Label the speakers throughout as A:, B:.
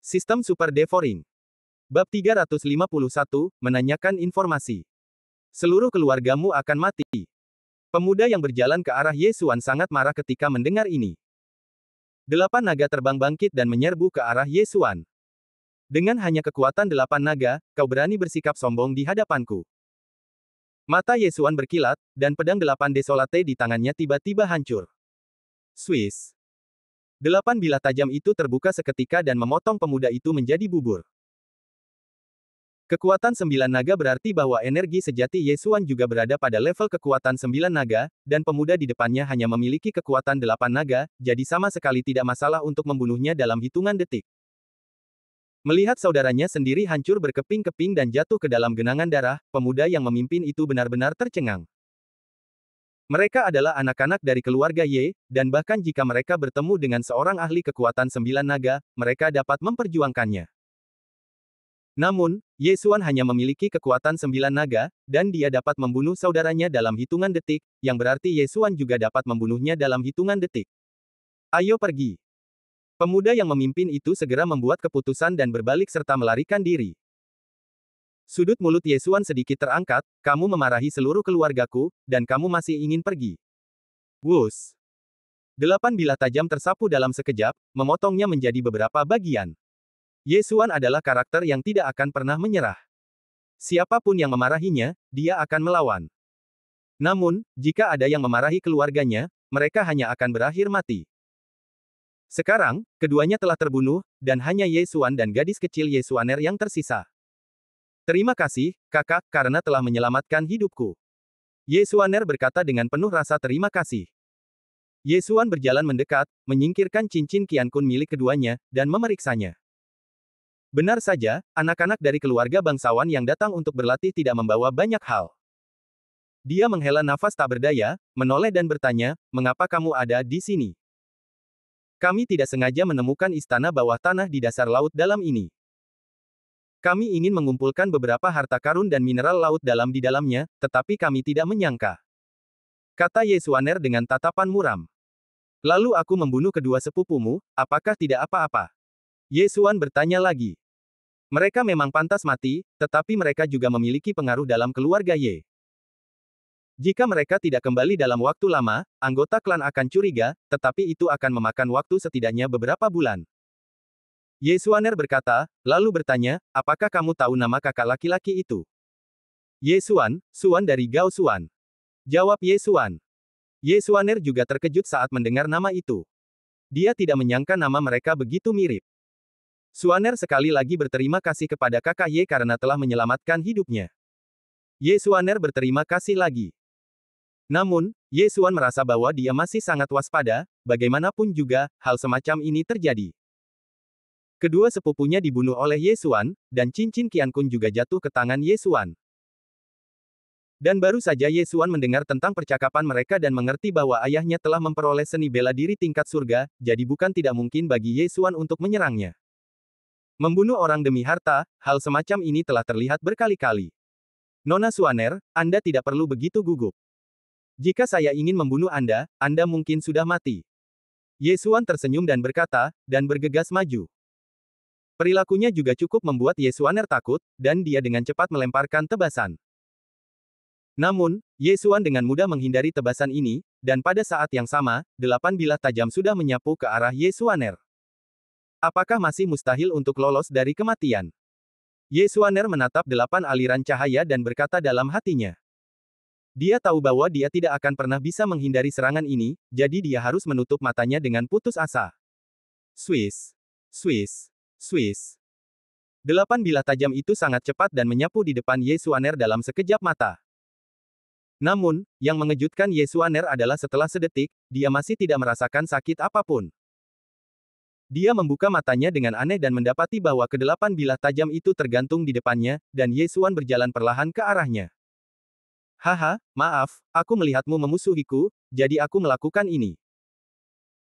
A: Sistem Super Devouring. Bab 351, menanyakan informasi. Seluruh keluargamu akan mati. Pemuda yang berjalan ke arah Yesuan sangat marah ketika mendengar ini. 8 naga terbang bangkit dan menyerbu ke arah Yesuan. Dengan hanya kekuatan 8 naga, kau berani bersikap sombong di hadapanku. Mata Yesuan berkilat, dan pedang 8 desolate di tangannya tiba-tiba hancur. Swiss. 8 bilah tajam itu terbuka seketika dan memotong pemuda itu menjadi bubur. Kekuatan 9 naga berarti bahwa energi sejati Yesuan juga berada pada level kekuatan 9 naga, dan pemuda di depannya hanya memiliki kekuatan 8 naga, jadi sama sekali tidak masalah untuk membunuhnya dalam hitungan detik. Melihat saudaranya sendiri hancur berkeping-keping dan jatuh ke dalam genangan darah, pemuda yang memimpin itu benar-benar tercengang. Mereka adalah anak-anak dari keluarga Ye, dan bahkan jika mereka bertemu dengan seorang ahli kekuatan 9 naga, mereka dapat memperjuangkannya. Namun, Yesuan hanya memiliki kekuatan 9 naga, dan dia dapat membunuh saudaranya dalam hitungan detik, yang berarti Yesuan juga dapat membunuhnya dalam hitungan detik. Ayo pergi. Pemuda yang memimpin itu segera membuat keputusan dan berbalik serta melarikan diri. Sudut mulut Yesuan sedikit terangkat, kamu memarahi seluruh keluargaku, dan kamu masih ingin pergi. Wus. 8 bilah tajam tersapu dalam sekejap, memotongnya menjadi beberapa bagian. Yesuan adalah karakter yang tidak akan pernah menyerah. Siapapun yang memarahinya, dia akan melawan. Namun, jika ada yang memarahi keluarganya, mereka hanya akan berakhir mati. Sekarang, keduanya telah terbunuh, dan hanya Yesuan dan gadis kecil Yesuaner yang tersisa. Terima kasih, kakak, karena telah menyelamatkan hidupku. Yesuaner berkata dengan penuh rasa terima kasih. Yesuan berjalan mendekat, menyingkirkan cincin Qiankun milik keduanya, dan memeriksanya. Benar saja, anak-anak dari keluarga bangsawan yang datang untuk berlatih tidak membawa banyak hal. Dia menghela nafas tak berdaya, menoleh dan bertanya, mengapa kamu ada di sini? Kami tidak sengaja menemukan istana bawah tanah di dasar laut dalam ini. Kami ingin mengumpulkan beberapa harta karun dan mineral laut dalam di dalamnya, tetapi kami tidak menyangka. Kata Yesuaner dengan tatapan muram. Lalu aku membunuh kedua sepupumu, apakah tidak apa-apa? Yesuan bertanya lagi. Mereka memang pantas mati, tetapi mereka juga memiliki pengaruh dalam keluarga Ye. Jika mereka tidak kembali dalam waktu lama, anggota klan akan curiga, tetapi itu akan memakan waktu setidaknya beberapa bulan. Yesuaner berkata, lalu bertanya, apakah kamu tahu nama kakak laki-laki itu? Yesuan, Suan dari Gao Suan. Jawab Yesuan. Yesuaner juga terkejut saat mendengar nama itu. Dia tidak menyangka nama mereka begitu mirip. Suaner sekali lagi berterima kasih kepada kakak Ye karena telah menyelamatkan hidupnya. Yesuaner berterima kasih lagi. Namun, Yesuan merasa bahwa dia masih sangat waspada, bagaimanapun juga, hal semacam ini terjadi. Kedua sepupunya dibunuh oleh Yesuan, dan cincin Qiankun juga jatuh ke tangan Yesuan. Dan baru saja Yesuan mendengar tentang percakapan mereka dan mengerti bahwa ayahnya telah memperoleh seni bela diri tingkat surga, jadi bukan tidak mungkin bagi Yesuan untuk menyerangnya. Membunuh orang demi harta, hal semacam ini telah terlihat berkali-kali. Nona Suaner, Anda tidak perlu begitu gugup. Jika saya ingin membunuh Anda mungkin sudah mati. Yesuan tersenyum dan berkata, dan bergegas maju. Perilakunya juga cukup membuat Yesuaner takut, dan dia dengan cepat melemparkan tebasan. Namun, Yesuan dengan mudah menghindari tebasan ini, dan pada saat yang sama, 8 bilah tajam sudah menyapu ke arah Yesuaner. Apakah masih mustahil untuk lolos dari kematian? Yesuaner menatap 8 aliran cahaya dan berkata dalam hatinya. Dia tahu bahwa dia tidak akan pernah bisa menghindari serangan ini, jadi dia harus menutup matanya dengan putus asa. Swiss. Swiss. Swiss. 8 bilah tajam itu sangat cepat dan menyapu di depan Yesuaner dalam sekejap mata. Namun, yang mengejutkan Yesuaner adalah setelah sedetik, dia masih tidak merasakan sakit apapun. Dia membuka matanya dengan aneh dan mendapati bahwa ke-8 bilah tajam itu tergantung di depannya, dan Yesuan berjalan perlahan ke arahnya. Haha, maaf, aku melihatmu memusuhiku, jadi aku melakukan ini.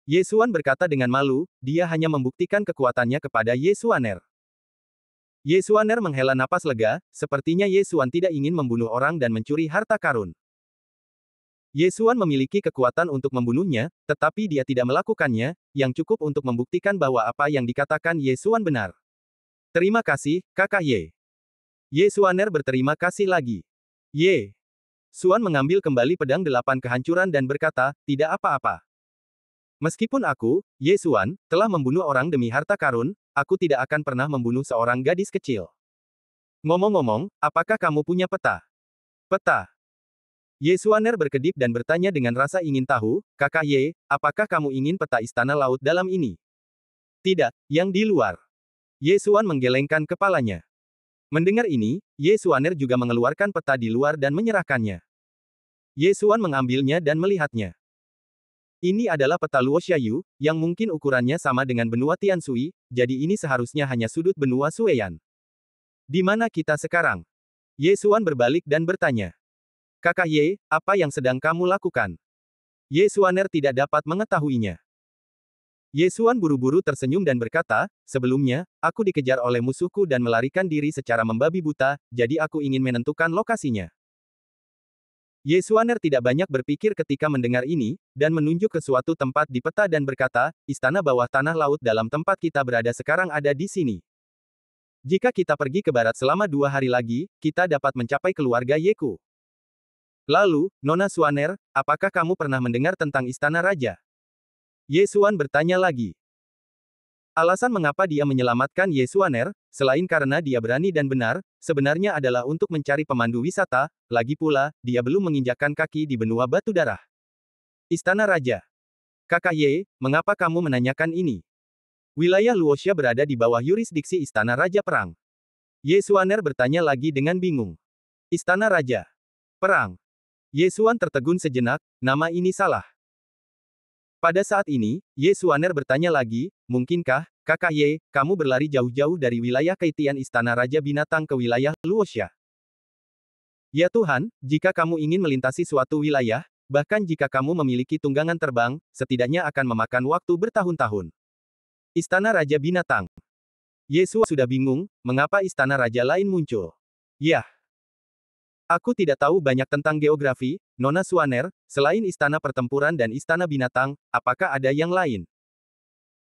A: Yesuan berkata dengan malu, dia hanya membuktikan kekuatannya kepada Yesuaner. Yesuaner menghela napas lega, sepertinya Yesuan tidak ingin membunuh orang dan mencuri harta karun. Yesuan memiliki kekuatan untuk membunuhnya, tetapi dia tidak melakukannya, yang cukup untuk membuktikan bahwa apa yang dikatakan Yesuan benar. Terima kasih, Kakak Ye. Ye Xuaner berterima kasih lagi. Ye. Xuan mengambil kembali pedang 8 kehancuran dan berkata, tidak apa-apa. Meskipun aku, Ye Xuan, telah membunuh orang demi harta karun, aku tidak akan pernah membunuh seorang gadis kecil. Ngomong-ngomong, apakah kamu punya peta? Peta. Ye Xuaner berkedip dan bertanya dengan rasa ingin tahu, Kakak Ye, apakah kamu ingin peta istana laut dalam ini? Tidak, yang di luar. Ye Xuan menggelengkan kepalanya. Mendengar ini, Ye Xuaner juga mengeluarkan peta di luar dan menyerahkannya. Ye Xuan mengambilnya dan melihatnya. Ini adalah peta Luo Xiaoyu, yang mungkin ukurannya sama dengan benua Tianshui, jadi ini seharusnya hanya sudut benua Sueyan. Di mana kita sekarang? Ye Xuan berbalik dan bertanya. Kakak Ye, apa yang sedang kamu lakukan? Ye Xuaner tidak dapat mengetahuinya. Ye Xuan buru-buru tersenyum dan berkata, sebelumnya, aku dikejar oleh musuhku dan melarikan diri secara membabi buta, jadi aku ingin menentukan lokasinya. Ye Xuaner tidak banyak berpikir ketika mendengar ini, dan menunjuk ke suatu tempat di peta dan berkata, istana bawah tanah laut dalam tempat kita berada sekarang ada di sini. Jika kita pergi ke barat selama 2 hari lagi, kita dapat mencapai keluarga Yeku. Lalu, Nona Xuaner, apakah kamu pernah mendengar tentang istana raja? Ye Xuan bertanya lagi. Alasan mengapa dia menyelamatkan Ye Xuaner, selain karena dia berani dan benar, sebenarnya adalah untuk mencari pemandu wisata, lagi pula, dia belum menginjakkan kaki di benua batu darah. Istana Raja. Kakak Ye, mengapa kamu menanyakan ini? Wilayah Luoxia berada di bawah yurisdiksi Istana Raja Perang. Ye Xuaner bertanya lagi dengan bingung. Istana Raja. Perang. Ye Xuan tertegun sejenak, nama ini salah. Pada saat ini, Ye Xuaner bertanya lagi, mungkinkah, Kakak Ye, kamu berlari jauh-jauh dari wilayah Keitian Istana Raja Binatang ke wilayah Luoxia? Ya Tuhan, jika kamu ingin melintasi suatu wilayah, bahkan jika kamu memiliki tunggangan terbang, setidaknya akan memakan waktu bertahun-tahun. Istana Raja Binatang. Ye Xuan sudah bingung, mengapa istana raja lain muncul. Yah. Aku tidak tahu banyak tentang geografi, Nona Xuaner, selain istana pertempuran dan istana binatang, apakah ada yang lain?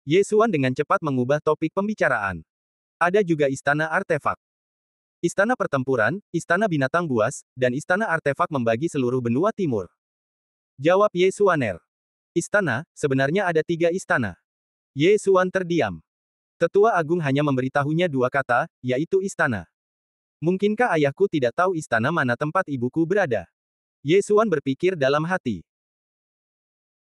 A: Ye Xuan dengan cepat mengubah topik pembicaraan. Ada juga istana artefak. Istana pertempuran, istana binatang buas, dan istana artefak membagi seluruh benua timur. Jawab Ye Xuaner. Istana, sebenarnya ada 3 istana. Ye Xuan terdiam. Tetua Agung hanya memberitahunya 2 kata, yaitu istana. Mungkinkah ayahku tidak tahu istana mana tempat ibuku berada? Ye Xuan berpikir dalam hati.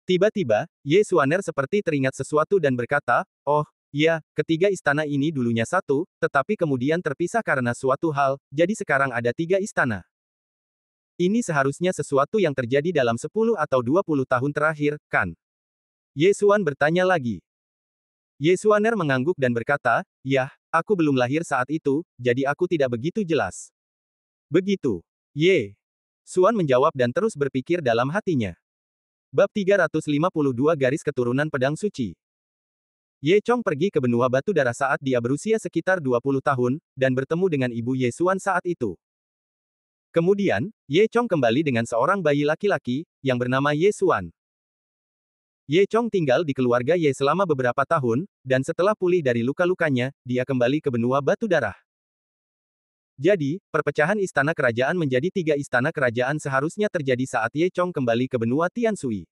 A: Tiba-tiba, Ye Xuaner seperti teringat sesuatu dan berkata, oh, ya, ketiga istana ini dulunya satu, tetapi kemudian terpisah karena suatu hal, jadi sekarang ada 3 istana. Ini seharusnya sesuatu yang terjadi dalam 10 atau 20 tahun terakhir, kan? Ye Xuan bertanya lagi. Ye Xuaner mengangguk dan berkata, yah, aku belum lahir saat itu, jadi aku tidak begitu jelas. Begitu. Ye Xuan menjawab dan terus berpikir dalam hatinya. Bab 352 Garis Keturunan Pedang Suci. Ye Chong pergi ke benua batu darah saat dia berusia sekitar 20 tahun, dan bertemu dengan ibu Ye Xuan saat itu. Kemudian, Ye Chong kembali dengan seorang bayi laki-laki, yang bernama Ye Xuan. Ye Chong tinggal di keluarga Ye selama beberapa tahun, dan setelah pulih dari luka-lukanya, dia kembali ke benua batu darah. Jadi, perpecahan istana kerajaan menjadi 3 istana kerajaan seharusnya terjadi saat Ye Chong kembali ke benua Tianshui.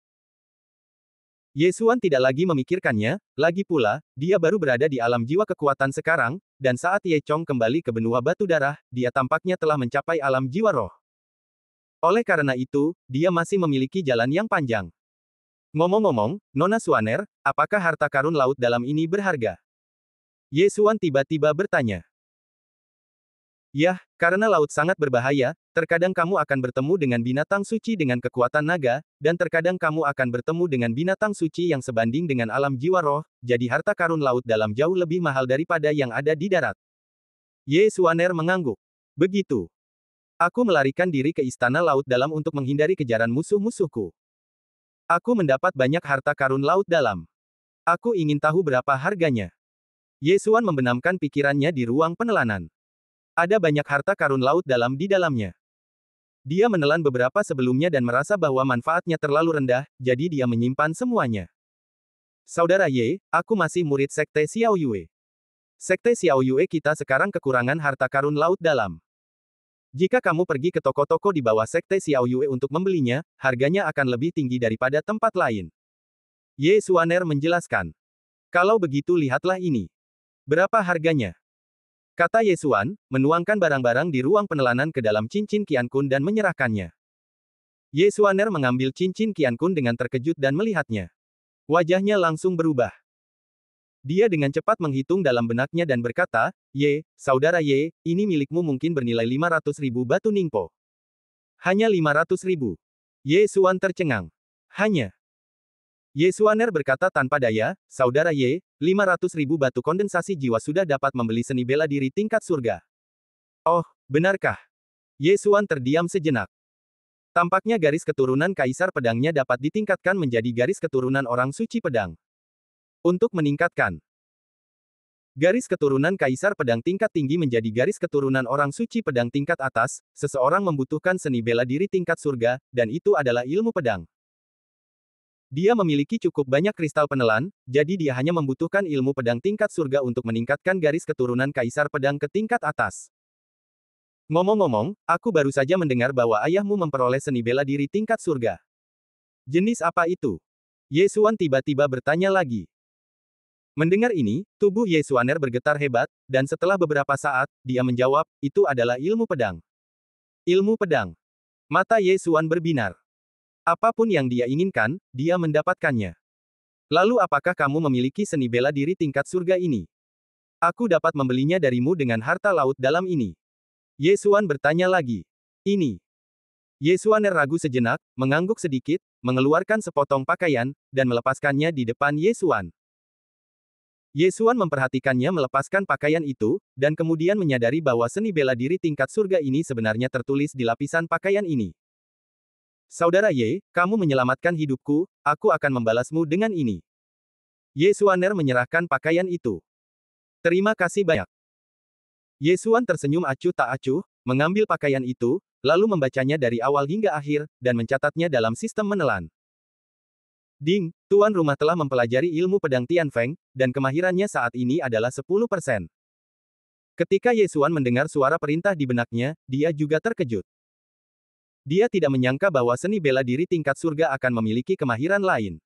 A: Ye Xuan tidak lagi memikirkannya, lagi pula, dia baru berada di alam jiwa kekuatan sekarang, dan saat Ye Chong kembali ke benua batu darah, dia tampaknya telah mencapai alam jiwa roh. Oleh karena itu, dia masih memiliki jalan yang panjang. Ngomong-ngomong, Nona Xuaner, apakah harta karun laut dalam ini berharga? Ye Xuan tiba-tiba bertanya. Yah, karena laut sangat berbahaya, terkadang kamu akan bertemu dengan binatang suci dengan kekuatan naga, dan terkadang kamu akan bertemu dengan binatang suci yang sebanding dengan alam jiwa roh, jadi harta karun laut dalam jauh lebih mahal daripada yang ada di darat. Ye Xuaner mengangguk. Begitu. Aku melarikan diri ke istana laut dalam untuk menghindari kejaran musuh-musuhku. Aku mendapat banyak harta karun laut dalam. Aku ingin tahu berapa harganya. Ye Xuan membenamkan pikirannya di ruang penelanan. Ada banyak harta karun laut dalam di dalamnya. Dia menelan beberapa sebelumnya dan merasa bahwa manfaatnya terlalu rendah, jadi dia menyimpan semuanya. Saudara Ye, aku masih murid sekte Xiao Yue. Sekte Xiao Yue kita sekarang kekurangan harta karun laut dalam. Jika kamu pergi ke toko-toko di bawah Sekte Xiao Yue untuk membelinya, harganya akan lebih tinggi daripada tempat lain. Ye Xuaner menjelaskan. Kalau begitu lihatlah ini. Berapa harganya? Kata Ye Xuan, menuangkan barang-barang di ruang penelanan ke dalam cincin Qiankun dan menyerahkannya. Ye Xuaner mengambil cincin Qiankun dengan terkejut dan melihatnya. Wajahnya langsung berubah. Dia dengan cepat menghitung dalam benaknya dan berkata, Ye, saudara Ye, ini milikmu mungkin bernilai 500.000 batu ningpo. Hanya 500.000. Ye Xuan tercengang. Hanya. Ye Xuaner berkata tanpa daya, saudara Ye, 500.000 batu kondensasi jiwa sudah dapat membeli seni bela diri tingkat surga. Oh, benarkah? Ye Xuan terdiam sejenak. Tampaknya garis keturunan kaisar pedangnya dapat ditingkatkan menjadi garis keturunan orang suci pedang. Untuk meningkatkan garis keturunan kaisar pedang tingkat tinggi menjadi garis keturunan orang suci pedang tingkat atas, seseorang membutuhkan seni bela diri tingkat surga, dan itu adalah ilmu pedang. Dia memiliki cukup banyak kristal penelan, jadi dia hanya membutuhkan ilmu pedang tingkat surga untuk meningkatkan garis keturunan kaisar pedang ke tingkat atas. Ngomong-ngomong, aku baru saja mendengar bahwa ayahmu memperoleh seni bela diri tingkat surga. Jenis apa itu? Ye Xuan tiba-tiba bertanya lagi. Mendengar ini, tubuh Ye Xuaner bergetar hebat, dan setelah beberapa saat, dia menjawab, itu adalah ilmu pedang. Ilmu pedang. Mata Ye Xuan berbinar. Apapun yang dia inginkan, dia mendapatkannya. Lalu apakah kamu memiliki seni bela diri tingkat surga ini? Aku dapat membelinya darimu dengan harta laut dalam ini. Ye Xuan bertanya lagi. Ini. Ye Xuaner ragu sejenak, mengangguk sedikit, mengeluarkan sepotong pakaian, dan melepaskannya di depan Ye Xuan. Ye Xuan memperhatikannya melepaskan pakaian itu, dan kemudian menyadari bahwa seni bela diri tingkat surga ini sebenarnya tertulis di lapisan pakaian ini. Saudara Ye, kamu menyelamatkan hidupku, aku akan membalasmu dengan ini. Ye Xuaner menyerahkan pakaian itu. Terima kasih banyak. Ye Xuan tersenyum acuh tak acuh, mengambil pakaian itu, lalu membacanya dari awal hingga akhir, dan mencatatnya dalam sistem menelan. Ding, tuan rumah telah mempelajari ilmu pedang Tianfeng, dan kemahirannya saat ini adalah 10%. Ketika Ye Xuan mendengar suara perintah di benaknya, dia juga terkejut. Dia tidak menyangka bahwa seni bela diri tingkat surga akan memiliki kemahiran lain.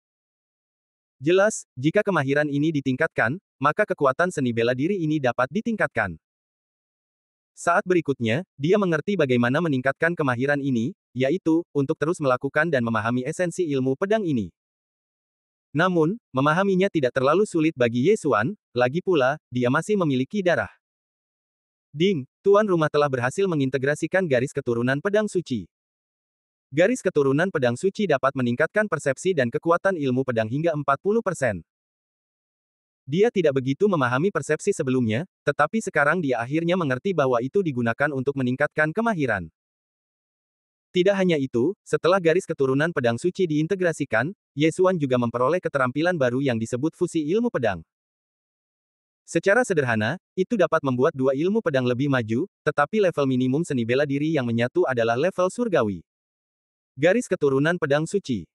A: Jelas, jika kemahiran ini ditingkatkan, maka kekuatan seni bela diri ini dapat ditingkatkan. Saat berikutnya, dia mengerti bagaimana meningkatkan kemahiran ini, yaitu, untuk terus melakukan dan memahami esensi ilmu pedang ini. Namun, memahaminya tidak terlalu sulit bagi Ye Xuan, lagi pula, dia masih memiliki darah. Ding, tuan rumah telah berhasil mengintegrasikan garis keturunan pedang suci. Garis keturunan pedang suci dapat meningkatkan persepsi dan kekuatan ilmu pedang hingga 40%. Dia tidak begitu memahami persepsi sebelumnya, tetapi sekarang dia akhirnya mengerti bahwa itu digunakan untuk meningkatkan kemahiran. Tidak hanya itu, setelah garis keturunan pedang suci diintegrasikan, Ye Xuan juga memperoleh keterampilan baru yang disebut fusi ilmu pedang. Secara sederhana, itu dapat membuat dua ilmu pedang lebih maju, tetapi level minimum seni bela diri yang menyatu adalah level surgawi. Garis keturunan pedang suci.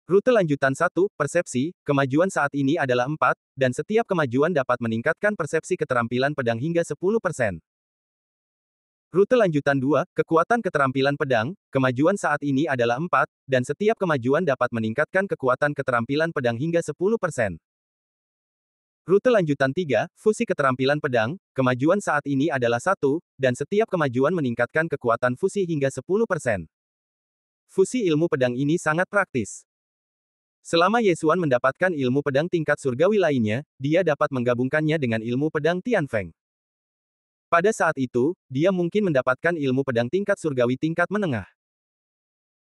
A: Rute lanjutan 1, persepsi, kemajuan saat ini adalah 4, dan setiap kemajuan dapat meningkatkan persepsi keterampilan pedang hingga 10%. Rute lanjutan 2, kekuatan keterampilan pedang, kemajuan saat ini adalah 4, dan setiap kemajuan dapat meningkatkan kekuatan keterampilan pedang hingga 10%. Rute lanjutan 3, fusi keterampilan pedang, kemajuan saat ini adalah 1, dan setiap kemajuan meningkatkan kekuatan fusi hingga 10%. Fusi ilmu pedang ini sangat praktis. Selama Ye Xuan mendapatkan ilmu pedang tingkat surgawi lainnya, dia dapat menggabungkannya dengan ilmu pedang Tianfeng. Pada saat itu, dia mungkin mendapatkan ilmu pedang tingkat surgawi tingkat menengah.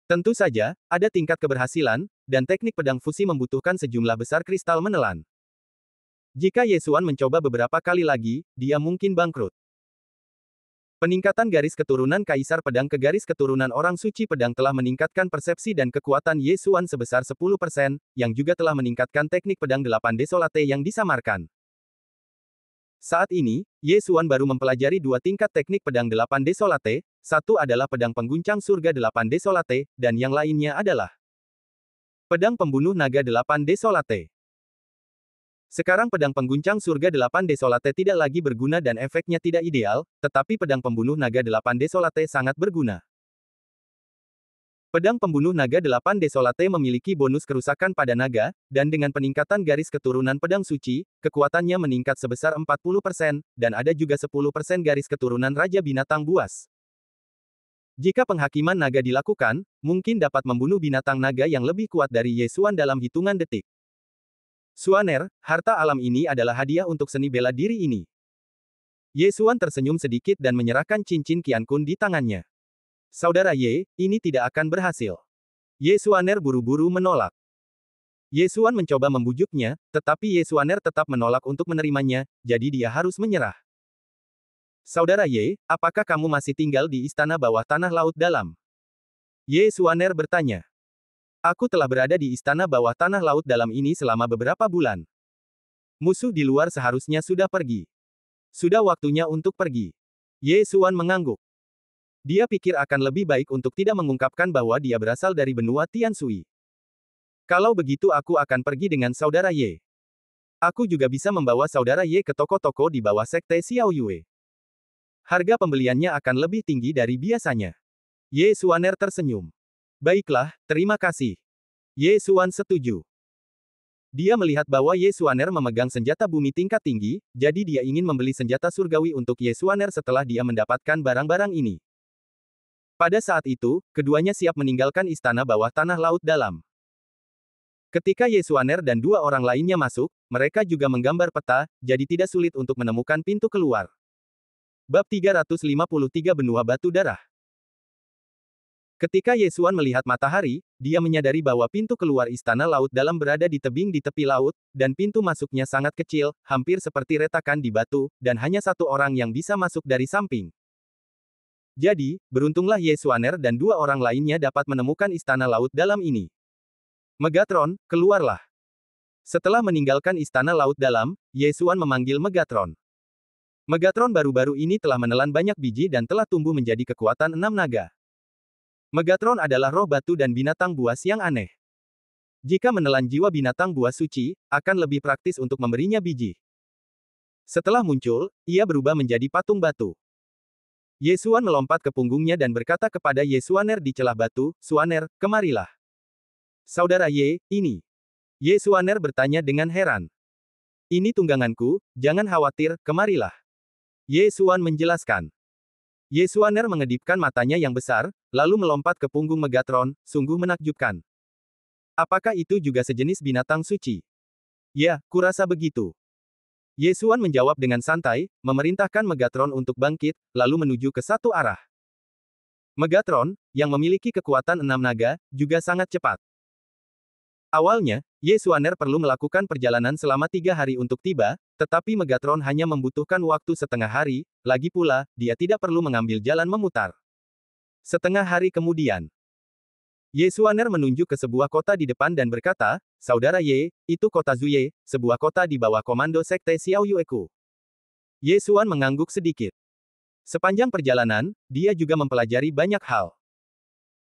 A: Tentu saja, ada tingkat keberhasilan, dan teknik pedang fusi membutuhkan sejumlah besar kristal menelan. Jika Ye Xuan mencoba beberapa kali lagi, dia mungkin bangkrut. Peningkatan garis keturunan kaisar pedang ke garis keturunan orang suci pedang telah meningkatkan persepsi dan kekuatan Ye Xuan sebesar 10%, yang juga telah meningkatkan teknik pedang 8 desolate yang disamarkan. Saat ini, Ye Xuan baru mempelajari dua tingkat teknik pedang 8 desolate, satu adalah pedang pengguncang surga 8 desolate, dan yang lainnya adalah pedang pembunuh naga 8 desolate. Sekarang pedang pengguncang surga 8 Desolate tidak lagi berguna dan efeknya tidak ideal, tetapi pedang pembunuh naga 8 Desolate sangat berguna. Pedang pembunuh naga 8 Desolate memiliki bonus kerusakan pada naga, dan dengan peningkatan garis keturunan pedang suci, kekuatannya meningkat sebesar 40%, dan ada juga 10% garis keturunan Raja Binatang Buas. Jika penghakiman naga dilakukan, mungkin dapat membunuh binatang naga yang lebih kuat dari Ye Xuan dalam hitungan detik. Xuaner, harta alam ini adalah hadiah untuk seni bela diri ini. Ye Xuan tersenyum sedikit dan menyerahkan cincin Qiankun di tangannya. Saudara Ye, ini tidak akan berhasil. Ye Xuaner buru-buru menolak. Ye Xuan mencoba membujuknya, tetapi Ye Xuaner tetap menolak untuk menerimanya, jadi dia harus menyerah. Saudara Ye, apakah kamu masih tinggal di istana bawah tanah laut dalam? Ye Xuaner bertanya. Aku telah berada di istana bawah tanah laut dalam ini selama beberapa bulan. Musuh di luar seharusnya sudah pergi. Sudah waktunya untuk pergi. Ye Xuan mengangguk. Dia pikir akan lebih baik untuk tidak mengungkapkan bahwa dia berasal dari benua Tianshui. Kalau begitu aku akan pergi dengan saudara Ye. Aku juga bisa membawa saudara Ye ke toko-toko di bawah sekte Xiao Yue. Harga pembeliannya akan lebih tinggi dari biasanya. Ye Xuaner tersenyum. Baiklah, terima kasih. Ye Xuan setuju. Dia melihat bahwa Ye Xuaner memegang senjata bumi tingkat tinggi, jadi dia ingin membeli senjata surgawi untuk Ye Xuaner setelah dia mendapatkan barang-barang ini. Pada saat itu, keduanya siap meninggalkan istana bawah tanah laut dalam. Ketika Ye Xuaner dan 2 orang lainnya masuk, mereka juga menggambar peta, jadi tidak sulit untuk menemukan pintu keluar. Bab 353 Benua Batu Darah. Ketika Ye Xuan melihat matahari, dia menyadari bahwa pintu keluar istana laut dalam berada di tebing di tepi laut, dan pintu masuknya sangat kecil, hampir seperti retakan di batu, dan hanya 1 orang yang bisa masuk dari samping. Jadi, beruntunglah Ye Xuaner dan 2 orang lainnya dapat menemukan istana laut dalam ini. Megatron, keluarlah. Setelah meninggalkan istana laut dalam, Ye Xuan memanggil Megatron. Megatron baru-baru ini telah menelan banyak biji dan telah tumbuh menjadi kekuatan 6 naga. Megatron adalah roh batu dan binatang buas yang aneh. Jika menelan jiwa binatang buas suci, akan lebih praktis untuk memberinya biji. Setelah muncul, ia berubah menjadi patung batu. Ye Xuan melompat ke punggungnya dan berkata kepada Ye Xuaner di celah batu, Xuaner, kemarilah. Saudara Ye, ini. Ye Xuaner bertanya dengan heran. Ini tungganganku, jangan khawatir, kemarilah. Ye Xuan menjelaskan. Ye Xuaner mengedipkan matanya yang besar, lalu melompat ke punggung Megatron, sungguh menakjubkan. Apakah itu juga sejenis binatang suci? Ya, kurasa begitu. Ye Xuan menjawab dengan santai, memerintahkan Megatron untuk bangkit, lalu menuju ke satu arah. Megatron, yang memiliki kekuatan 6 naga, juga sangat cepat. Awalnya, Ye Xuaner perlu melakukan perjalanan selama 3 hari untuk tiba, tetapi Megatron hanya membutuhkan waktu setengah hari, lagi pula, dia tidak perlu mengambil jalan memutar. Setengah hari kemudian, Ye Xuaner menunjuk ke sebuah kota di depan dan berkata, Saudara Ye, itu kota Zuye, sebuah kota di bawah komando sekte Xiao Yueku. Ye Xuan mengangguk sedikit. Sepanjang perjalanan, dia juga mempelajari banyak hal.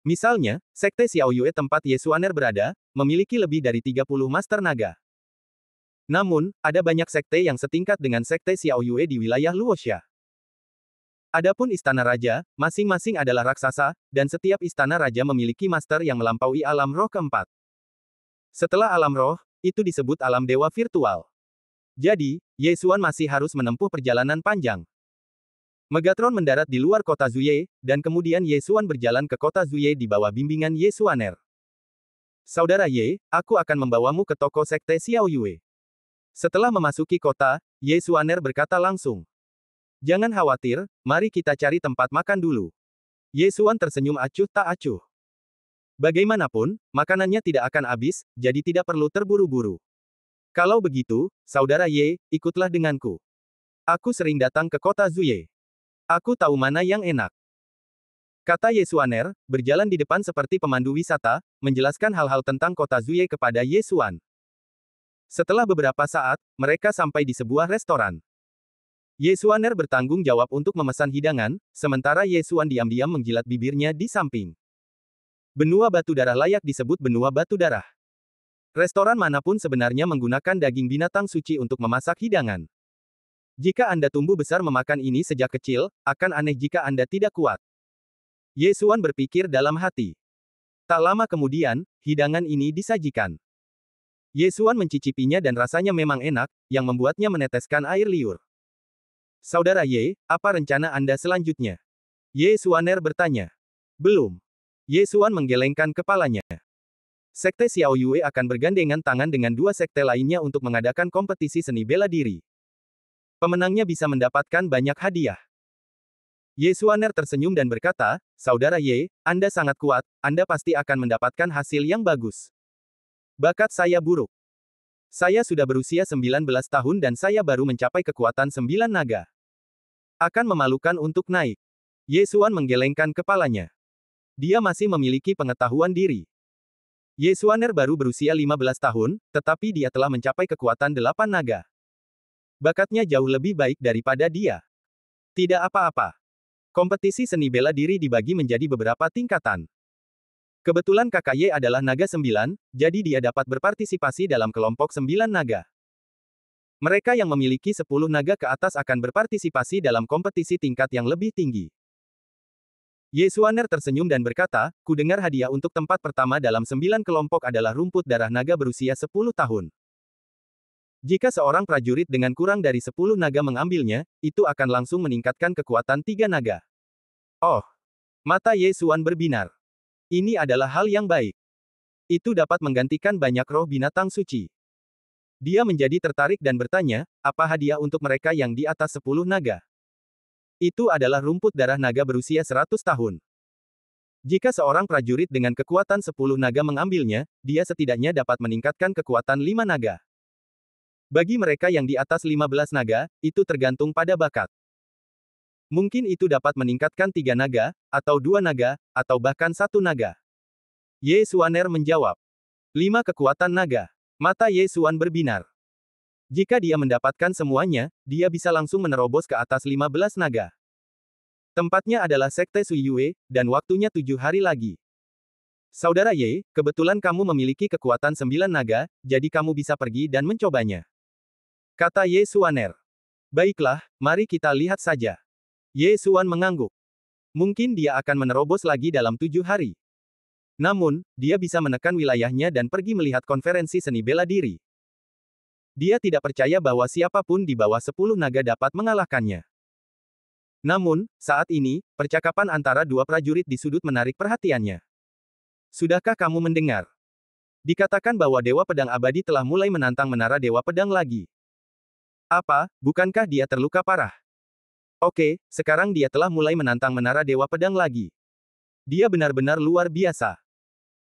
A: Misalnya, sekte Xiao Yue tempat Ye Xuaner berada, memiliki lebih dari 30 master naga. Namun, ada banyak sekte yang setingkat dengan sekte Xiao Yue di wilayah Luoxia. Adapun istana raja, masing-masing adalah raksasa, dan setiap istana raja memiliki master yang melampaui alam roh keempat. Setelah alam roh, itu disebut alam dewa virtual. Jadi, Ye Xuan masih harus menempuh perjalanan panjang. Megatron mendarat di luar kota Zuye, dan kemudian Ye Xuan berjalan ke kota Zuye di bawah bimbingan Ye Xuaner. Saudara Ye, aku akan membawamu ke toko sekte Xiao Yue. Setelah memasuki kota, Ye Xuaner berkata langsung. Jangan khawatir, mari kita cari tempat makan dulu. Ye Xuan tersenyum acuh tak acuh. Bagaimanapun, makanannya tidak akan habis, jadi tidak perlu terburu-buru. Kalau begitu, Saudara Ye, ikutlah denganku. Aku sering datang ke kota Zuye. Aku tahu mana yang enak. Kata Ye Xuaner, berjalan di depan seperti pemandu wisata, menjelaskan hal-hal tentang kota Zuye kepada Ye Xuan. Setelah beberapa saat, mereka sampai di sebuah restoran. Ye Xuaner bertanggung jawab untuk memesan hidangan, sementara Ye Xuan diam-diam menjilat bibirnya di samping. Benua batu darah layak disebut benua batu darah. Restoran manapun sebenarnya menggunakan daging binatang suci untuk memasak hidangan. Jika Anda tumbuh besar memakan ini sejak kecil, akan aneh jika Anda tidak kuat. Ye Xuan berpikir dalam hati. Tak lama kemudian, hidangan ini disajikan. Ye Xuan mencicipinya dan rasanya memang enak, yang membuatnya meneteskan air liur. Saudara Ye, apa rencana Anda selanjutnya? Ye Xuaner bertanya. Belum. Ye Xuan menggelengkan kepalanya. Sekte Xiao Yue akan bergandengan tangan dengan dua sekte lainnya untuk mengadakan kompetisi seni bela diri. Pemenangnya bisa mendapatkan banyak hadiah. Ye Xuaner tersenyum dan berkata, Saudara Ye, Anda sangat kuat, Anda pasti akan mendapatkan hasil yang bagus. Bakat saya buruk. Saya sudah berusia 19 tahun dan saya baru mencapai kekuatan 9 naga. Akan memalukan untuk naik. Ye Xuan menggelengkan kepalanya. Dia masih memiliki pengetahuan diri. Ye Xuaner baru berusia 15 tahun, tetapi dia telah mencapai kekuatan 8 naga. Bakatnya jauh lebih baik daripada dia. Tidak apa-apa. Kompetisi seni bela diri dibagi menjadi beberapa tingkatan. Kebetulan kakak Ye adalah naga 9, jadi dia dapat berpartisipasi dalam kelompok 9 naga. Mereka yang memiliki 10 naga ke atas akan berpartisipasi dalam kompetisi tingkat yang lebih tinggi. Ye Xuaner tersenyum dan berkata, ku dengar hadiah untuk tempat pertama dalam 9 kelompok adalah rumput darah naga berusia 10 tahun. Jika seorang prajurit dengan kurang dari 10 naga mengambilnya, itu akan langsung meningkatkan kekuatan 3 naga. Oh! Mata Ye Xuan berbinar. Ini adalah hal yang baik. Itu dapat menggantikan banyak roh binatang suci. Dia menjadi tertarik dan bertanya, apa hadiah untuk mereka yang di atas 10 naga? Itu adalah rumput darah naga berusia 100 tahun. Jika seorang prajurit dengan kekuatan 10 naga mengambilnya, dia setidaknya dapat meningkatkan kekuatan 5 naga. Bagi mereka yang di atas 15 naga, itu tergantung pada bakat. Mungkin itu dapat meningkatkan 3 naga, atau 2 naga, atau bahkan 1 naga. Ye Xuaner menjawab. 5 kekuatan naga. Mata Ye Xuan berbinar. Jika dia mendapatkan semuanya, dia bisa langsung menerobos ke atas 15 naga. Tempatnya adalah Sekte Sui Yue, dan waktunya 7 hari lagi. Saudara Ye, kebetulan kamu memiliki kekuatan 9 naga, jadi kamu bisa pergi dan mencobanya. Kata Ye Xuaner. Baiklah, mari kita lihat saja. Ye Xuan mengangguk. Mungkin dia akan menerobos lagi dalam 7 hari. Namun, dia bisa menekan wilayahnya dan pergi melihat konferensi seni bela diri. Dia tidak percaya bahwa siapapun di bawah 10 naga dapat mengalahkannya. Namun, saat ini, percakapan antara dua prajurit di sudut menarik perhatiannya. Sudahkah kamu mendengar? Dikatakan bahwa Dewa Pedang Abadi telah mulai menantang Menara Dewa Pedang lagi. Apa, bukankah dia terluka parah? Oke, sekarang dia telah mulai menantang Menara Dewa Pedang lagi. Dia benar-benar luar biasa.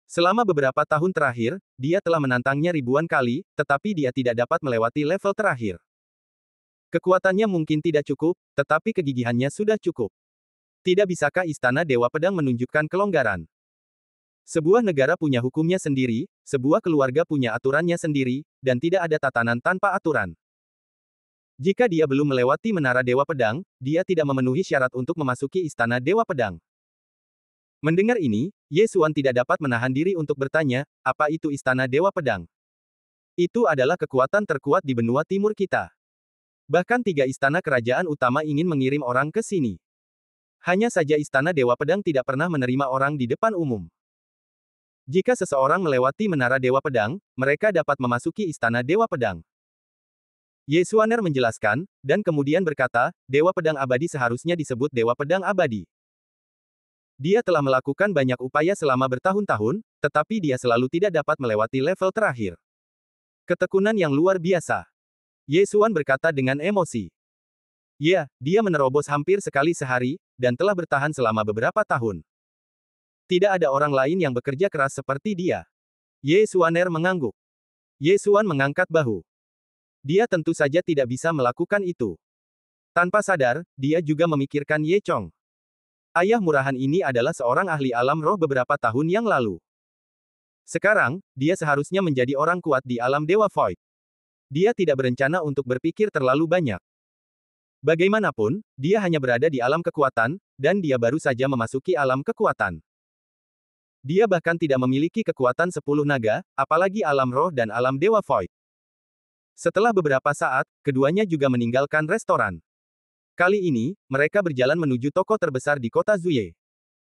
A: Selama beberapa tahun terakhir, dia telah menantangnya ribuan kali, tetapi dia tidak dapat melewati level terakhir. Kekuatannya mungkin tidak cukup, tetapi kegigihannya sudah cukup. Tidak bisakah Istana Dewa Pedang menunjukkan kelonggaran? Sebuah negara punya hukumnya sendiri, sebuah keluarga punya aturannya sendiri, dan tidak ada tatanan tanpa aturan. Jika dia belum melewati Menara Dewa Pedang, dia tidak memenuhi syarat untuk memasuki Istana Dewa Pedang. Mendengar ini, Ye Xuan tidak dapat menahan diri untuk bertanya, apa itu Istana Dewa Pedang? Itu adalah kekuatan terkuat di benua timur kita. Bahkan 3 istana kerajaan utama ingin mengirim orang ke sini. Hanya saja Istana Dewa Pedang tidak pernah menerima orang di depan umum. Jika seseorang melewati Menara Dewa Pedang, mereka dapat memasuki Istana Dewa Pedang. Ye Xuaner menjelaskan, dan kemudian berkata, Dewa Pedang Abadi seharusnya disebut Dewa Pedang Abadi. Dia telah melakukan banyak upaya selama bertahun-tahun, tetapi dia selalu tidak dapat melewati level terakhir. Ketekunan yang luar biasa. Ye Xuan berkata dengan emosi. Ya, dia menerobos hampir sekali sehari, dan telah bertahan selama beberapa tahun. Tidak ada orang lain yang bekerja keras seperti dia. Ye Xuaner mengangguk. Ye Xuan mengangkat bahu. Dia tentu saja tidak bisa melakukan itu. Tanpa sadar, dia juga memikirkan Ye Chong. Ayah murahan ini adalah seorang ahli alam roh beberapa tahun yang lalu. Sekarang, dia seharusnya menjadi orang kuat di alam Dewa Void. Dia tidak berencana untuk berpikir terlalu banyak. Bagaimanapun, dia hanya berada di alam kekuatan, dan dia baru saja memasuki alam kekuatan. Dia bahkan tidak memiliki kekuatan 10 naga, apalagi alam roh dan alam Dewa Void. Setelah beberapa saat, keduanya juga meninggalkan restoran. Kali ini, mereka berjalan menuju toko terbesar di kota Zuye.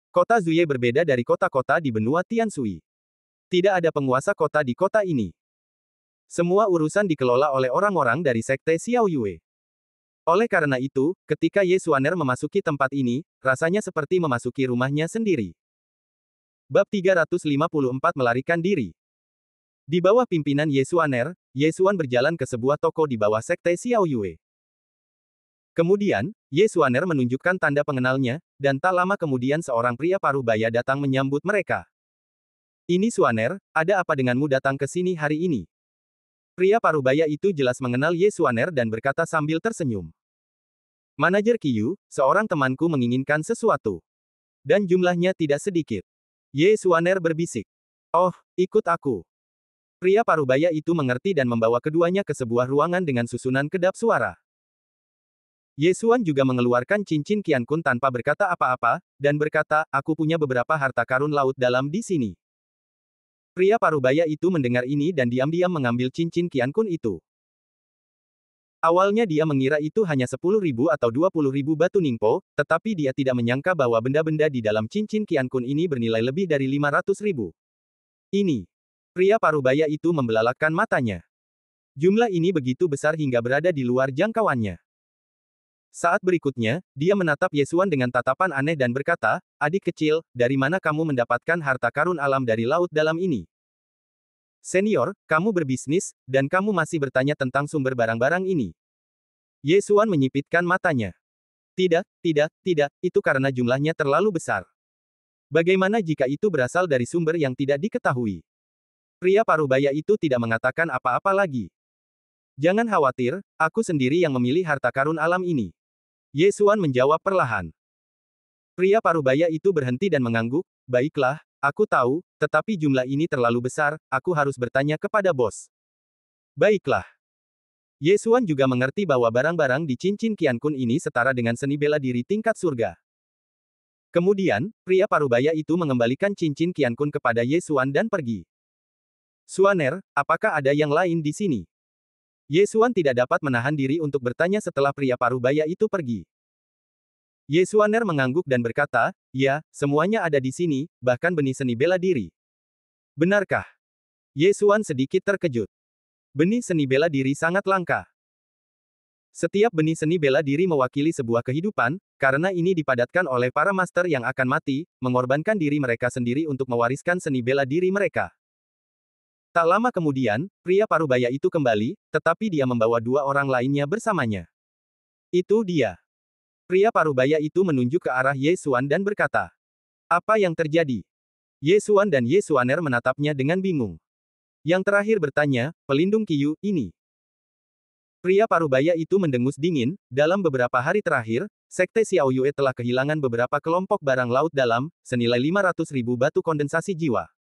A: Kota Zuye berbeda dari kota-kota di benua Tianshui. Tidak ada penguasa kota di kota ini. Semua urusan dikelola oleh orang-orang dari sekte Xiao Yue. Oleh karena itu, ketika Ye Xuaner memasuki tempat ini, rasanya seperti memasuki rumahnya sendiri. Bab 354 Melarikan Diri. Di bawah pimpinan Ye Xuaner, Ye Xuan berjalan ke sebuah toko di bawah sekte Xiao Yue. Kemudian, Ye Xuaner menunjukkan tanda pengenalnya, dan tak lama kemudian seorang pria paruh baya datang menyambut mereka. Ini Xuaner, ada apa denganmu datang ke sini hari ini? Pria parubaya itu jelas mengenal Ye Xuaner dan berkata sambil tersenyum. Manajer Qiyu, seorang temanku menginginkan sesuatu. Dan jumlahnya tidak sedikit. Ye Xuaner berbisik. Oh, ikut aku. Pria parubaya itu mengerti dan membawa keduanya ke sebuah ruangan dengan susunan kedap suara. Ye Xuan juga mengeluarkan cincin Qiankun tanpa berkata apa-apa, dan berkata, aku punya beberapa harta karun laut dalam di sini. Pria parubaya itu mendengar ini dan diam-diam mengambil cincin Qiankun itu. Awalnya dia mengira itu hanya 10.000 atau 20.000 batu ningpo, tetapi dia tidak menyangka bahwa benda-benda di dalam cincin Qiankun ini bernilai lebih dari 500.000. Ini. Pria parubaya itu membelalakkan matanya. Jumlah ini begitu besar hingga berada di luar jangkauannya. Saat berikutnya, dia menatap Ye Xuan dengan tatapan aneh dan berkata, adik kecil, dari mana kamu mendapatkan harta karun alam dari laut dalam ini? Senior, kamu berbisnis, dan kamu masih bertanya tentang sumber barang-barang ini. Ye Xuan menyipitkan matanya. Tidak, itu karena jumlahnya terlalu besar. Bagaimana jika itu berasal dari sumber yang tidak diketahui? Pria parubaya itu tidak mengatakan apa-apa lagi. Jangan khawatir, aku sendiri yang memilih harta karun alam ini. Ye Xuan menjawab perlahan. Pria parubaya itu berhenti dan mengangguk, baiklah, aku tahu, tetapi jumlah ini terlalu besar, aku harus bertanya kepada bos. Baiklah. Ye Xuan juga mengerti bahwa barang-barang di cincin Qiankun ini setara dengan seni bela diri tingkat surga. Kemudian, pria parubaya itu mengembalikan cincin Qiankun kepada Ye Xuan dan pergi. Xuaner, apakah ada yang lain di sini? Ye Xuan tidak dapat menahan diri untuk bertanya setelah pria parubaya itu pergi. Ye Xuaner mengangguk dan berkata, ya, semuanya ada di sini, bahkan benih seni bela diri. Benarkah? Ye Xuan sedikit terkejut. Benih seni bela diri sangat langka. Setiap benih seni bela diri mewakili sebuah kehidupan, karena ini dipadatkan oleh para master yang akan mati, mengorbankan diri mereka sendiri untuk mewariskan seni bela diri mereka. Tak lama kemudian, pria parubaya itu kembali, tetapi dia membawa dua orang lainnya bersamanya. Itu dia. Pria parubaya itu menunjuk ke arah Ye Xuan dan berkata, apa yang terjadi? Ye Xuan dan Ye Xuaner menatapnya dengan bingung. Yang terakhir bertanya, pelindung Qiyu, ini. Pria parubaya itu mendengus dingin, dalam beberapa hari terakhir, sekte Xiao Yue telah kehilangan beberapa kelompok barang laut dalam, senilai 500.000 batu kondensasi jiwa.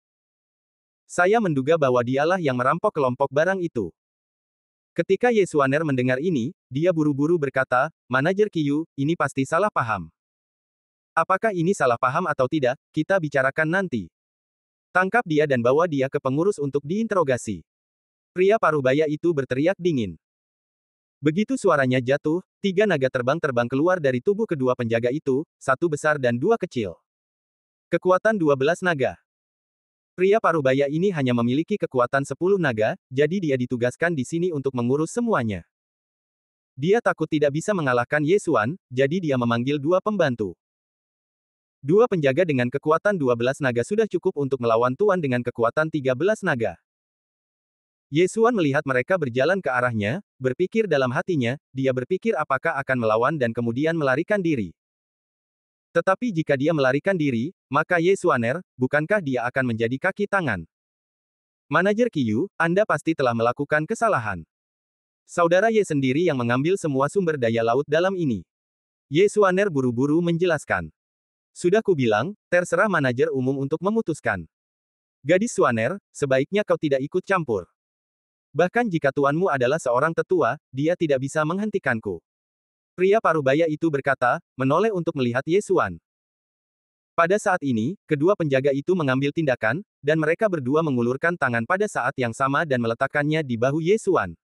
A: Saya menduga bahwa dialah yang merampok kelompok barang itu. Ketika Ye Xuaner mendengar ini, dia buru-buru berkata, manajer Qiyu, ini pasti salah paham. Apakah ini salah paham atau tidak, kita bicarakan nanti. Tangkap dia dan bawa dia ke pengurus untuk diinterogasi. Pria parubaya itu berteriak dingin. Begitu suaranya jatuh, 3 naga terbang keluar dari tubuh kedua penjaga itu, 1 besar dan 2 kecil. Kekuatan 12 naga. Pria parubaya ini hanya memiliki kekuatan 10 naga, jadi dia ditugaskan di sini untuk mengurus semuanya. Dia takut tidak bisa mengalahkan Ye Xuan, jadi dia memanggil 2 pembantu. 2 penjaga dengan kekuatan 12 naga sudah cukup untuk melawan Tuan dengan kekuatan 13 naga. Ye Xuan melihat mereka berjalan ke arahnya, berpikir dalam hatinya, dia berpikir apakah akan melawan dan kemudian melarikan diri. Tetapi jika dia melarikan diri, maka Ye Xuaner, bukankah dia akan menjadi kaki tangan? Manajer Qiyu, Anda pasti telah melakukan kesalahan. Saudara Ye sendiri yang mengambil semua sumber daya laut dalam ini. Ye Xuaner buru-buru menjelaskan. Sudah kubilang, terserah manajer umum untuk memutuskan. Gadis Xuaner, sebaiknya kau tidak ikut campur. Bahkan jika tuanmu adalah seorang tetua, dia tidak bisa menghentikanku. Pria parubaya itu berkata, menoleh untuk melihat Ye Xuan. Pada saat ini, kedua penjaga itu mengambil tindakan, dan mereka berdua mengulurkan tangan pada saat yang sama dan meletakkannya di bahu Ye Xuan.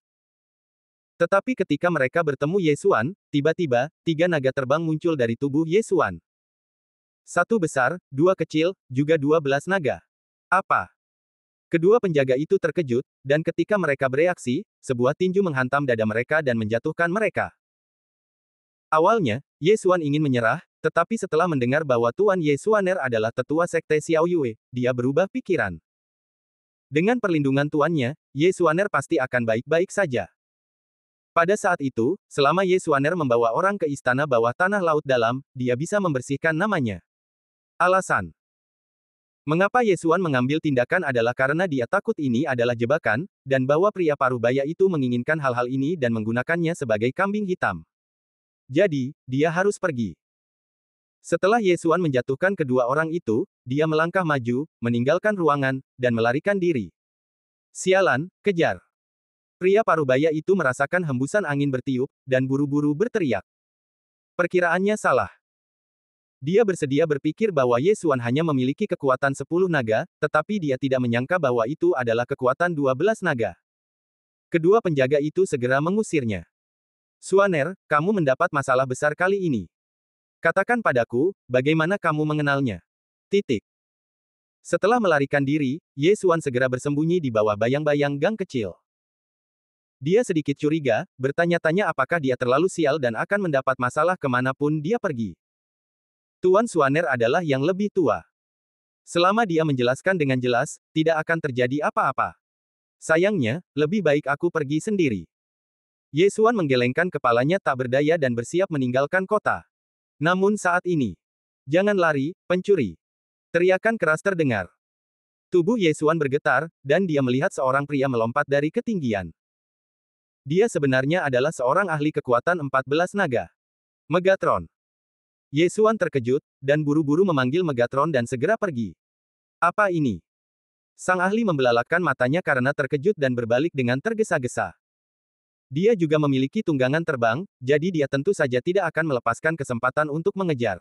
A: Tetapi ketika mereka bertemu Ye Xuan, tiba-tiba, 3 naga terbang muncul dari tubuh Ye Xuan. 1 besar, 2 kecil, juga 12 naga. Apa? Kedua penjaga itu terkejut, dan ketika mereka bereaksi, sebuah tinju menghantam dada mereka dan menjatuhkan mereka. Awalnya, Ye Xuan ingin menyerah, tetapi setelah mendengar bahwa Tuan Ye Xuaner adalah tetua sekte Xiao Yue, dia berubah pikiran. Dengan perlindungan tuannya, Ye Xuaner pasti akan baik-baik saja. Pada saat itu, selama Ye Xuaner membawa orang ke istana bawah tanah laut dalam, dia bisa membersihkan namanya. Alasan mengapa Ye Xuan mengambil tindakan adalah karena dia takut ini adalah jebakan, dan bahwa pria parubaya itu menginginkan hal-hal ini dan menggunakannya sebagai kambing hitam. Jadi, dia harus pergi. Setelah Ye Xuan menjatuhkan kedua orang itu, dia melangkah maju, meninggalkan ruangan, dan melarikan diri. Sialan, kejar. Pria parubaya itu merasakan hembusan angin bertiup, dan buru-buru berteriak. Perkiraannya salah. Dia bersedia berpikir bahwa Ye Xuan hanya memiliki kekuatan 10 naga, tetapi dia tidak menyangka bahwa itu adalah kekuatan 12 naga. Kedua penjaga itu segera mengusirnya. Xuaner, kamu mendapat masalah besar kali ini. Katakan padaku, bagaimana kamu mengenalnya? Titik. Setelah melarikan diri, Ye Xuan segera bersembunyi di bawah bayang-bayang gang kecil. Dia sedikit curiga, bertanya-tanya apakah dia terlalu sial dan akan mendapat masalah kemanapun dia pergi. Tuan Xuaner adalah yang lebih tua. Selama dia menjelaskan dengan jelas, tidak akan terjadi apa-apa. Sayangnya, lebih baik aku pergi sendiri. Ye Xuan menggelengkan kepalanya tak berdaya dan bersiap meninggalkan kota. Namun saat ini, jangan lari, pencuri. Teriakan keras terdengar. Tubuh Ye Xuan bergetar, dan dia melihat seorang pria melompat dari ketinggian. Dia sebenarnya adalah seorang ahli kekuatan 14 naga. Megatron. Ye Xuan terkejut, dan buru-buru memanggil Megatron dan segera pergi. Apa ini? Sang ahli membelalakan matanya karena terkejut dan berbalik dengan tergesa-gesa. Dia juga memiliki tunggangan terbang, jadi dia tentu saja tidak akan melepaskan kesempatan untuk mengejar.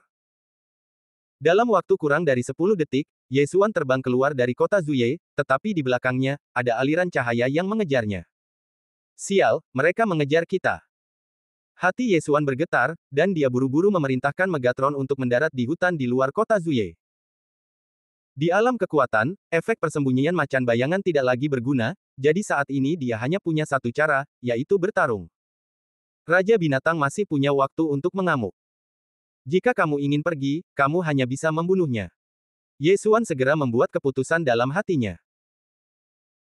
A: Dalam waktu kurang dari 10 detik, Ye Xuan terbang keluar dari kota Zuye, tetapi di belakangnya, ada aliran cahaya yang mengejarnya. Sial, mereka mengejar kita. Hati Ye Xuan bergetar, dan dia buru-buru memerintahkan Megatron untuk mendarat di hutan di luar kota Zuye. Di alam kekuatan, efek persembunyian macan bayangan tidak lagi berguna, jadi saat ini dia hanya punya satu cara, yaitu bertarung. Raja binatang masih punya waktu untuk mengamuk. Jika kamu ingin pergi, kamu hanya bisa membunuhnya. Ye Xuan segera membuat keputusan dalam hatinya.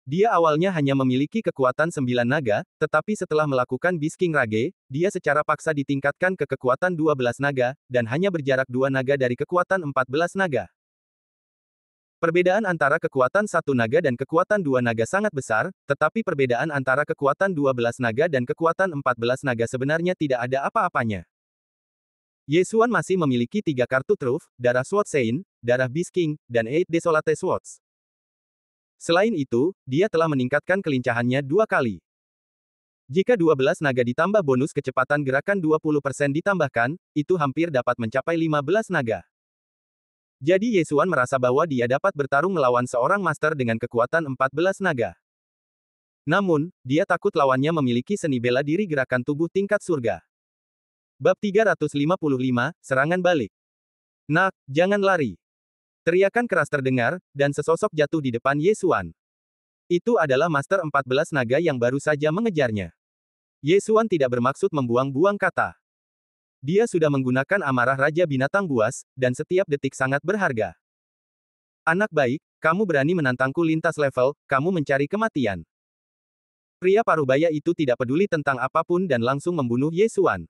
A: Dia awalnya hanya memiliki kekuatan 9 naga, tetapi setelah melakukan Bisking Rage, dia secara paksa ditingkatkan ke kekuatan 12 naga, dan hanya berjarak 2 naga dari kekuatan 14 naga. Perbedaan antara kekuatan 1 naga dan kekuatan 2 naga sangat besar, tetapi perbedaan antara kekuatan 12 naga dan kekuatan 14 naga sebenarnya tidak ada apa-apanya. Ye Xuan masih memiliki 3 kartu truf, darah Sword Sein, darah Bisking, dan 8 Desolate Swords. Selain itu, dia telah meningkatkan kelincahannya 2 kali. Jika 12 naga ditambah bonus kecepatan gerakan 20% ditambahkan, itu hampir dapat mencapai 15 naga. Jadi Ye Xuan merasa bahwa dia dapat bertarung melawan seorang master dengan kekuatan 14 naga. Namun, dia takut lawannya memiliki seni bela diri gerakan tubuh tingkat surga. Bab 355, Serangan Balik. Nak, jangan lari. Teriakan keras terdengar, dan sesosok jatuh di depan Ye Xuan. Itu adalah master 14 naga yang baru saja mengejarnya. Ye Xuan tidak bermaksud membuang-buang kata. Dia sudah menggunakan amarah Raja Binatang Buas, dan setiap detik sangat berharga. Anak baik, kamu berani menantangku lintas level, kamu mencari kematian. Pria parubaya itu tidak peduli tentang apapun dan langsung membunuh Ye Xuan.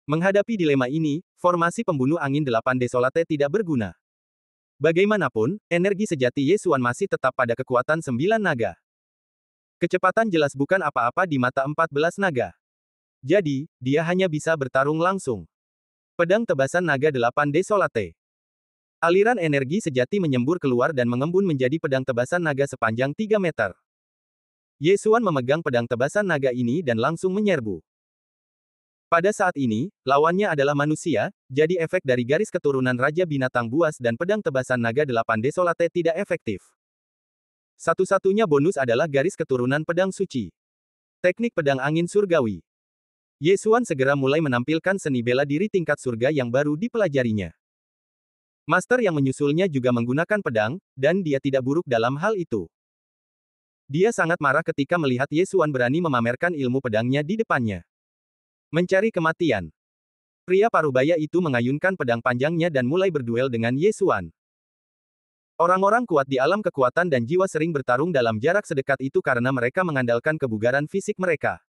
A: Menghadapi dilema ini, formasi pembunuh angin 8 Desolate tidak berguna. Bagaimanapun, energi sejati Ye Xuan masih tetap pada kekuatan 9 naga. Kecepatan jelas bukan apa-apa di mata 14 naga. Jadi, dia hanya bisa bertarung langsung. Pedang tebasan naga 8 Desolate. Aliran energi sejati menyembur keluar dan mengembun menjadi pedang tebasan naga sepanjang 3 meter. Ye Xuan memegang pedang tebasan naga ini dan langsung menyerbu. Pada saat ini, lawannya adalah manusia, jadi efek dari garis keturunan Raja Binatang Buas dan pedang tebasan naga 8 Desolate tidak efektif. Satu-satunya bonus adalah garis keturunan pedang suci. Teknik pedang angin surgawi. Ye Xuan segera mulai menampilkan seni bela diri tingkat surga yang baru dipelajarinya. Master yang menyusulnya juga menggunakan pedang, dan dia tidak buruk dalam hal itu. Dia sangat marah ketika melihat Ye Xuan berani memamerkan ilmu pedangnya di depannya. Mencari kematian. Pria parubaya itu mengayunkan pedang panjangnya dan mulai berduel dengan Ye Xuan. Orang-orang kuat di alam kekuatan dan jiwa sering bertarung dalam jarak sedekat itu karena mereka mengandalkan kebugaran fisik mereka.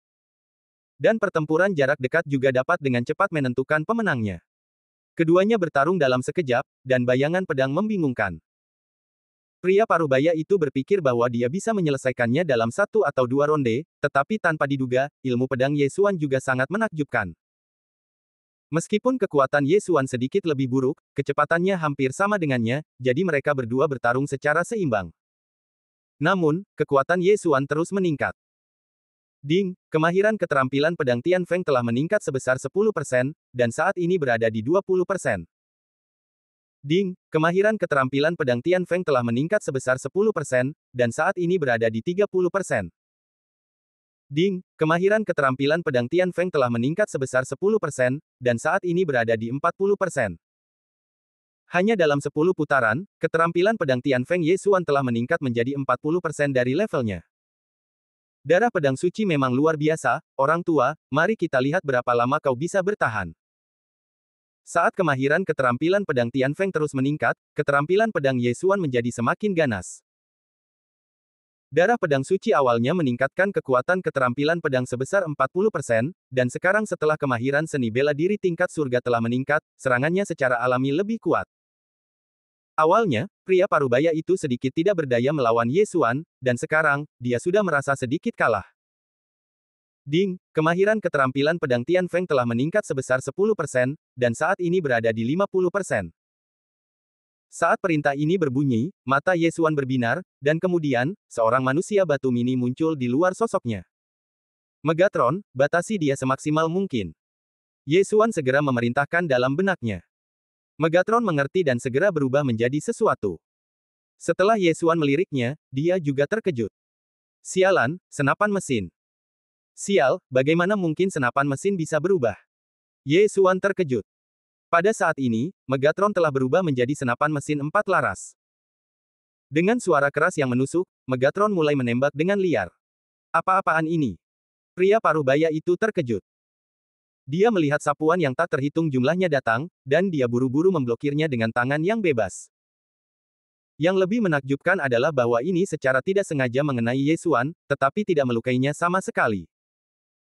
A: Dan pertempuran jarak dekat juga dapat dengan cepat menentukan pemenangnya. Keduanya bertarung dalam sekejap, dan bayangan pedang membingungkan. Pria parubaya itu berpikir bahwa dia bisa menyelesaikannya dalam 1 atau 2 ronde, tetapi tanpa diduga, ilmu pedang Ye Xuan juga sangat menakjubkan. Meskipun kekuatan Ye Xuan sedikit lebih buruk, kecepatannya hampir sama dengannya, jadi mereka berdua bertarung secara seimbang. Namun, kekuatan Ye Xuan terus meningkat. Ding, kemahiran keterampilan pedang Tian Feng telah meningkat sebesar 10%, dan saat ini berada di 20%. Ding, kemahiran keterampilan pedang Tian Feng telah meningkat sebesar 10%, dan saat ini berada di 30%. Ding, kemahiran keterampilan pedang Tian Feng telah meningkat sebesar 10%, dan saat ini berada di 40%. Hanya dalam 10 putaran, keterampilan pedang Tian Feng Ye Xuan telah meningkat menjadi 40% dari levelnya. Darah pedang suci memang luar biasa, orang tua, mari kita lihat berapa lama kau bisa bertahan. Saat kemahiran keterampilan pedang Tian Feng terus meningkat, keterampilan pedang Ye Xuan menjadi semakin ganas. Darah pedang suci awalnya meningkatkan kekuatan keterampilan pedang sebesar 40%, dan sekarang setelah kemahiran seni bela diri tingkat surga telah meningkat, serangannya secara alami lebih kuat. Awalnya, pria parubaya itu sedikit tidak berdaya melawan Ye Xuan, dan sekarang, dia sudah merasa sedikit kalah. Ding, kemahiran keterampilan pedang Tian Feng telah meningkat sebesar 10%, dan saat ini berada di 50%. Saat perintah ini berbunyi, mata Ye Xuan berbinar, dan kemudian, seorang manusia batu mini muncul di luar sosoknya. Megatron, batasi dia semaksimal mungkin. Ye Xuan segera memerintahkan dalam benaknya. Megatron mengerti dan segera berubah menjadi sesuatu. Setelah Ye Xuan meliriknya, dia juga terkejut. Sialan, senapan mesin. Sial, bagaimana mungkin senapan mesin bisa berubah? Ye Xuan terkejut. Pada saat ini, Megatron telah berubah menjadi senapan mesin 4 laras. Dengan suara keras yang menusuk, Megatron mulai menembak dengan liar. Apa-apaan ini? Pria parubaya itu terkejut. Dia melihat sapuan yang tak terhitung jumlahnya datang, dan dia buru-buru memblokirnya dengan tangan yang bebas. Yang lebih menakjubkan adalah bahwa ini secara tidak sengaja mengenai Ye Xuan, tetapi tidak melukainya sama sekali.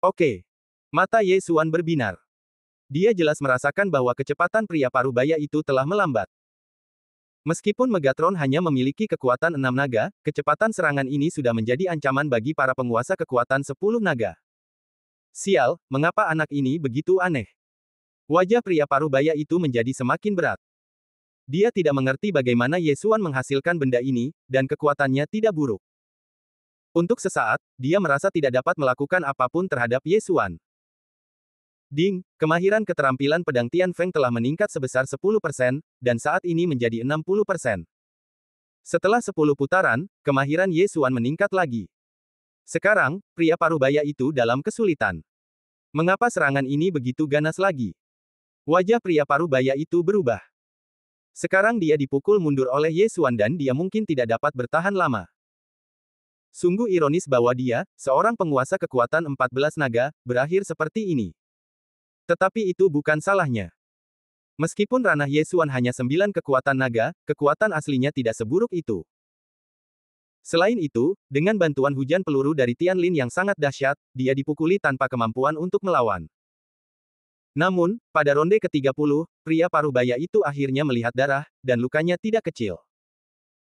A: Oke. Mata Ye Xuan berbinar. Dia jelas merasakan bahwa kecepatan pria parubaya itu telah melambat. Meskipun Megatron hanya memiliki kekuatan 6 naga, kecepatan serangan ini sudah menjadi ancaman bagi para penguasa kekuatan 10 naga. Sial, mengapa anak ini begitu aneh? Wajah pria parubaya itu menjadi semakin berat. Dia tidak mengerti bagaimana Ye Xuan menghasilkan benda ini, dan kekuatannya tidak buruk. Untuk sesaat, dia merasa tidak dapat melakukan apapun terhadap Ye Xuan. Ding, kemahiran keterampilan pedang Tian Feng telah meningkat sebesar 10%, dan saat ini menjadi 60%. Setelah 10 putaran, kemahiran Ye Xuan meningkat lagi. Sekarang, pria parubaya itu dalam kesulitan. Mengapa serangan ini begitu ganas lagi? Wajah pria parubaya itu berubah. Sekarang dia dipukul mundur oleh Ye Xuan dan dia mungkin tidak dapat bertahan lama. Sungguh ironis bahwa dia, seorang penguasa kekuatan 14 naga, berakhir seperti ini. Tetapi itu bukan salahnya. Meskipun ranah Ye Xuan hanya 9 kekuatan naga, kekuatan aslinya tidak seburuk itu. Selain itu, dengan bantuan hujan peluru dari Tianlin yang sangat dahsyat, dia dipukuli tanpa kemampuan untuk melawan. Namun, pada ronde ke-30, pria parubaya itu akhirnya melihat darah, dan lukanya tidak kecil.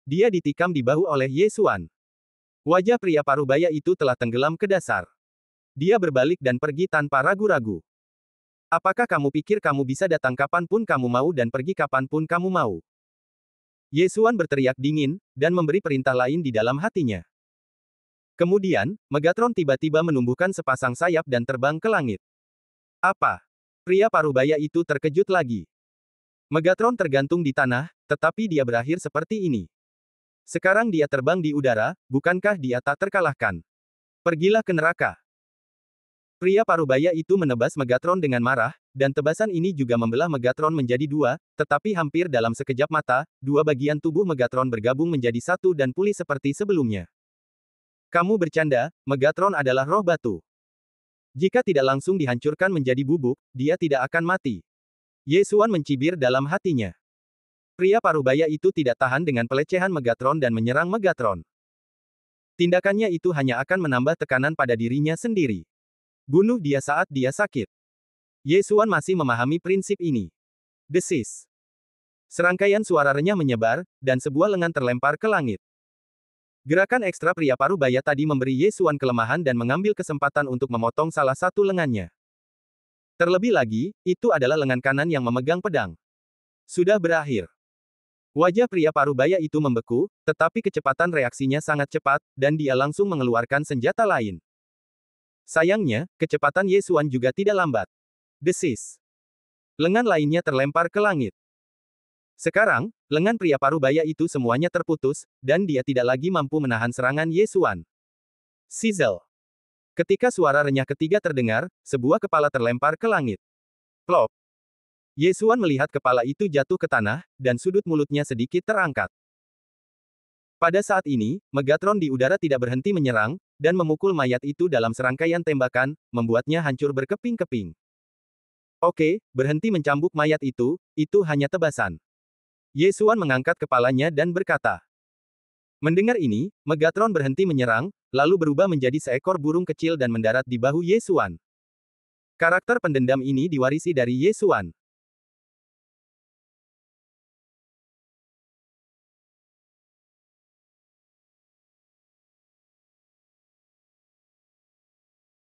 A: Dia ditikam di bahu oleh Ye Xuan. Wajah pria parubaya itu telah tenggelam ke dasar. Dia berbalik dan pergi tanpa ragu-ragu. Apakah kamu pikir kamu bisa datang kapanpun kamu mau dan pergi kapanpun kamu mau? Ye Xuan berteriak dingin, dan memberi perintah lain di dalam hatinya. Kemudian, Megatron tiba-tiba menumbuhkan sepasang sayap dan terbang ke langit. Apa? Pria parubaya itu terkejut lagi. Megatron tergantung di tanah, tetapi dia berakhir seperti ini. Sekarang dia terbang di udara, bukankah dia tak terkalahkan? Pergilah ke neraka. Pria parubaya itu menebas Megatron dengan marah, dan tebasan ini juga membelah Megatron menjadi dua, tetapi hampir dalam sekejap mata, dua bagian tubuh Megatron bergabung menjadi satu dan pulih seperti sebelumnya. Kamu bercanda, Megatron adalah roh batu. Jika tidak langsung dihancurkan menjadi bubuk, dia tidak akan mati. Ye Xuan mencibir dalam hatinya. Pria parubaya itu tidak tahan dengan pelecehan Megatron dan menyerang Megatron. Tindakannya itu hanya akan menambah tekanan pada dirinya sendiri. Bunuh dia saat dia sakit. Ye Xuan masih memahami prinsip ini. Desis. Serangkaian suara renyah menyebar, dan sebuah lengan terlempar ke langit. Gerakan ekstra pria parubaya tadi memberi Ye Xuan kelemahan dan mengambil kesempatan untuk memotong salah satu lengannya. Terlebih lagi, itu adalah lengan kanan yang memegang pedang. Sudah berakhir. Wajah pria parubaya itu membeku, tetapi kecepatan reaksinya sangat cepat, dan dia langsung mengeluarkan senjata lain. Sayangnya, kecepatan Ye Xuan juga tidak lambat. Desis. Lengan lainnya terlempar ke langit. Sekarang, lengan pria parubaya itu semuanya terputus, dan dia tidak lagi mampu menahan serangan Ye Xuan. Sizzle. Ketika suara renyah ketiga terdengar, sebuah kepala terlempar ke langit. Plop. Ye Xuan melihat kepala itu jatuh ke tanah, dan sudut mulutnya sedikit terangkat. Pada saat ini, Megatron di udara tidak berhenti menyerang, dan memukul mayat itu dalam serangkaian tembakan, membuatnya hancur berkeping-keping. Oke, berhenti mencambuk mayat itu hanya tebasan. Ye Xuan mengangkat kepalanya dan berkata. Mendengar ini, Megatron berhenti menyerang, lalu berubah menjadi seekor burung kecil dan mendarat di bahu Ye Xuan. Karakter pendendam ini diwarisi dari Ye Xuan.